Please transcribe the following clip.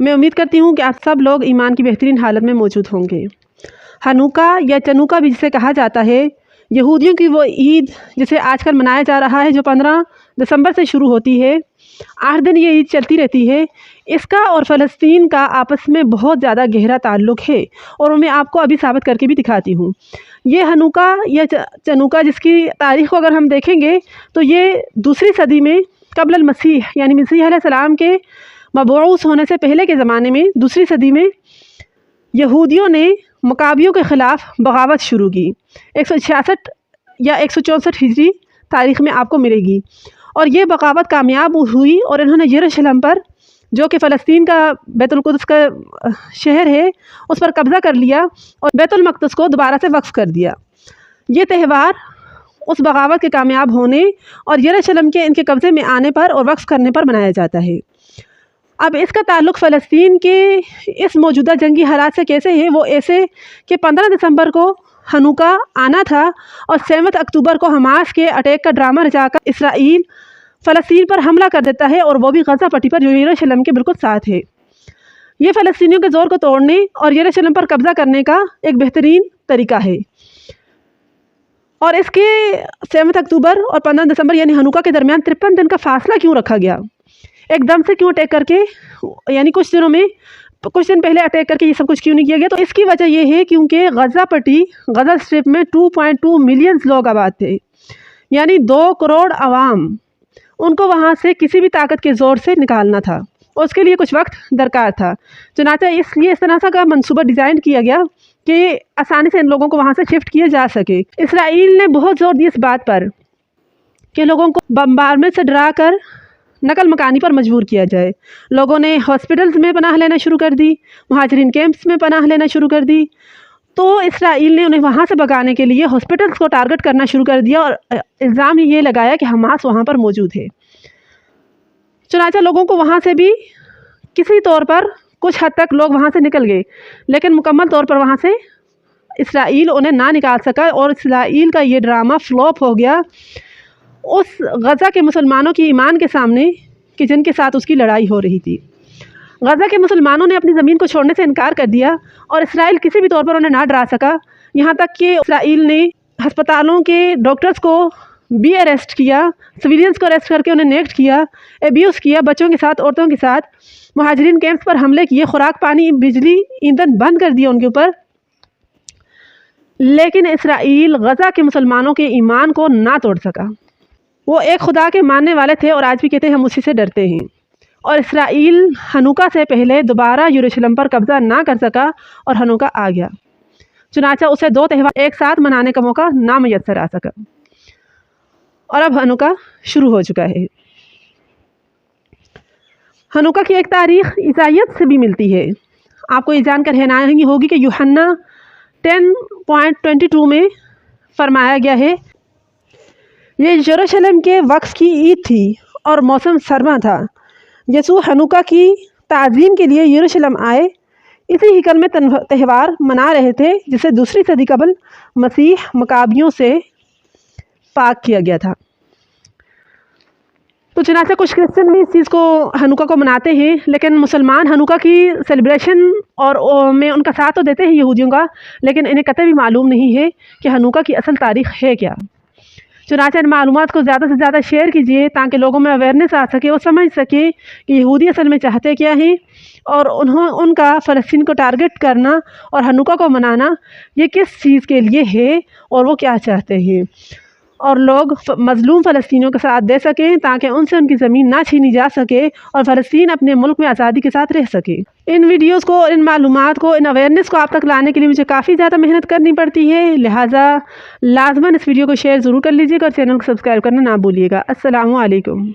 میں امید کرتی ہوں کہ آپ سب لوگ ایمان کی بہترین حالت میں موجود ہوں گے۔ ہنوکا یا چنوکا بھی جسے کہا جاتا ہے، یہودیوں کی وہ عید جسے آج کل منایا جا رہا ہے، جو 15 دسمبر سے شروع ہوتی ہے، 8 دن یہ عید چلتی رہتی ہے۔ اس کا اور فلسطین کا آپس میں بہت زیادہ گہرا تعلق ہے، اور میں آپ کو ابھی ثابت کر کے بھی دکھاتی ہوں۔ یہ ہنوکا یا چنوکا جس کی تاریخ کو اگر ہم دیکھیں گے تو یہ 2 صدی میں قبل المسیح یعنی مسیح علیہ السلام کے مبعوث ہونے سے پہلے کے زمانے میں 2 صدی میں یہودیوں نے مکابیوں کے خلاف بغاوت شروع کی۔ 166 یا 164 ہجری تاریخ میں آپ کو ملے گی، اور یہ بغاوت کامیاب ہوئی اور انہوں نے یروشلم پر، جو کہ فلسطین کا بیت القدس کا شہر ہے، اس پر قبضہ کر لیا اور بیت المقدس کو دوبارہ سے وقف کر دیا۔ یہ تہوار اس بغاوت کے کامیاب ہونے اور یروشلم کے ان کے قبضے میں آنے پر اور وقف کرنے پر منایا جاتا ہے۔ اب اس کا تعلق فلسطین کے اس موجودہ جنگی حالات سے کیسے ہے؟ وہ ایسے کہ 15 دسمبر کو ہنوکا آنا تھا، اور 7 اکتوبر کو حماس کے اٹیک کا ڈرامہ رچا کر اسرائیل فلسطین پر حملہ کر دیتا ہے، اور وہ بھی غزہ پٹی پر، جو یروشلم کے بالکل ساتھ ہے۔ یہ فلسطینیوں کے زور کو توڑنے اور یروشلم پر قبضہ کرنے کا ایک بہترین طریقہ ہے۔ اور اس کے 7 اکتوبر اور 15 دسمبر یعنی ہنوکا کے درمیان 53 دن کا فاصلہ کیوں رکھا گیا؟ ایک دم سے کیوں اٹیک کر کے، یعنی کچھ دن پہلے اٹیک کر کے یہ سب کچھ کیوں نہیں کیا گیا؟ تو اس کی وجہ یہ ہے کیونکہ غزہ پٹی، غزہ اسٹرپ میں 2.2 ملین لوگ آباد تھے، یعنی 2 کروڑ عوام۔ ان کو وہاں سے کسی بھی طاقت کے زور سے نکالنا تھا، اور اس کے لیے کچھ وقت درکار تھا۔ چنانچہ اس لیے اس طرح کا منصوبہ ڈیزائن کیا گیا کہ آسانی سے ان لوگوں کو وہاں سے شفٹ کیا جا سکے۔ اسرائیل نے بہت زور دیا اس بات پر کہ لوگوں کو بمبارمنٹ سے ڈرا کر نقل مکانی پر مجبور کیا جائے۔ لوگوں نے ہاسپٹلز میں پناہ لینا شروع کر دی، مہاجرین کیمپس میں پناہ لینا شروع کر دی۔ تو اسرائیل نے انہیں وہاں سے بھگانے کے لیے ہاسپٹلز کو ٹارگٹ کرنا شروع کر دیا، اور الزام یہ لگایا کہ حماس وہاں پر موجود ہے۔ چنانچہ لوگوں کو وہاں سے بھی کسی طور پر کچھ حد تک لوگ وہاں سے نکل گئے، لیکن مکمل طور پر وہاں سے اسرائیل انہیں نہ نکال سکا، اور اسرائیل کا یہ ڈرامہ فلوپ ہو گیا اس غزہ کے مسلمانوں کی ایمان کے سامنے کہ جن کے ساتھ اس کی لڑائی ہو رہی تھی۔ غزہ کے مسلمانوں نے اپنی زمین کو چھوڑنے سے انکار کر دیا، اور اسرائیل کسی بھی طور پر انہیں نہ ڈرا سکا، یہاں تک کہ اسرائیل نے ہسپتالوں کے ڈاکٹرز کو بھی اریسٹ کیا، سویلینز کو اریسٹ کر کے انہیں نیکٹ کیا، ایبیوز کیا، بچوں کے ساتھ، عورتوں کے ساتھ، مہاجرین کیمپس پر حملے کیے، خوراک، پانی، بجلی، ایندھن بند کر دیا ان کے اوپر۔ لیکن اسرائیل غزہ کے مسلمانوں کے ایمان کو نہ توڑ سکا۔ وہ ایک خدا کے ماننے والے تھے، اور آج بھی کہتے ہیں ہم اسی سے ڈرتے ہیں۔ اور اسرائیل ہنوکا سے پہلے دوبارہ یروشلم پر قبضہ نہ کر سکا، اور ہنوکا آ گیا، چنانچہ اسے 2 تہوار ایک ساتھ منانے کا موقع نہ میسر آ سکا، اور اب ہنوکا شروع ہو چکا ہے۔ ہنوکا کی ایک تاریخ عیسائیت سے بھی ملتی ہے۔ آپ کو یہ جان کر حیرانی ہوگی کہ یوحنا 10:22 میں فرمایا گیا ہے، یہ یروشلم کے وقف کی عید تھی اور موسم سرما تھا۔ یسوع ہنوکا کی تعظیم کے لیے یروشلم آئے، اسی ہیکل میں تہوار منا رہے تھے جسے 2 صدی قبل مسیح مکابیوں سے پاک کیا گیا تھا۔ تو چنانچہ کچھ کرسچن بھی اس چیز کو، ہنوکا کو مناتے ہیں، لیکن مسلمان ہنوکا کی سیلیبریشن اور میں ان کا ساتھ تو دیتے ہیں یہودیوں کا، لیکن انہیں قطعی بھی معلوم نہیں ہے کہ ہنوکا کی اصل تاریخ ہے کیا۔ چنانچہ ان معلومات کو زیادہ سے زیادہ شیئر کیجیے تاکہ لوگوں میں اویئرنیس آ سکے، وہ سمجھ سکیں کہ یہودی اصل میں چاہتے کیا ہیں، اور ان کا فلسطین کو ٹارگٹ کرنا اور ہنوکا کو منانا یہ کس چیز کے لیے ہے، اور وہ کیا چاہتے ہیں، اور لوگ مظلوم فلسطینیوں کا ساتھ دے سکیں تاکہ ان سے ان کی زمین نہ چھینی جا سکے، اور فلسطین اپنے ملک میں آزادی کے ساتھ رہ سکے۔ ان ویڈیوز کو، ان معلومات کو، ان اویئرنیس کو آپ تک لانے کے لیے مجھے کافی زیادہ محنت کرنی پڑتی ہے، لہٰذا لازماً اس ویڈیو کو شیئر ضرور کر لیجیے گا، اور چینل کو سبسکرائب کرنا نہ بھولیے گا۔ السلام علیکم۔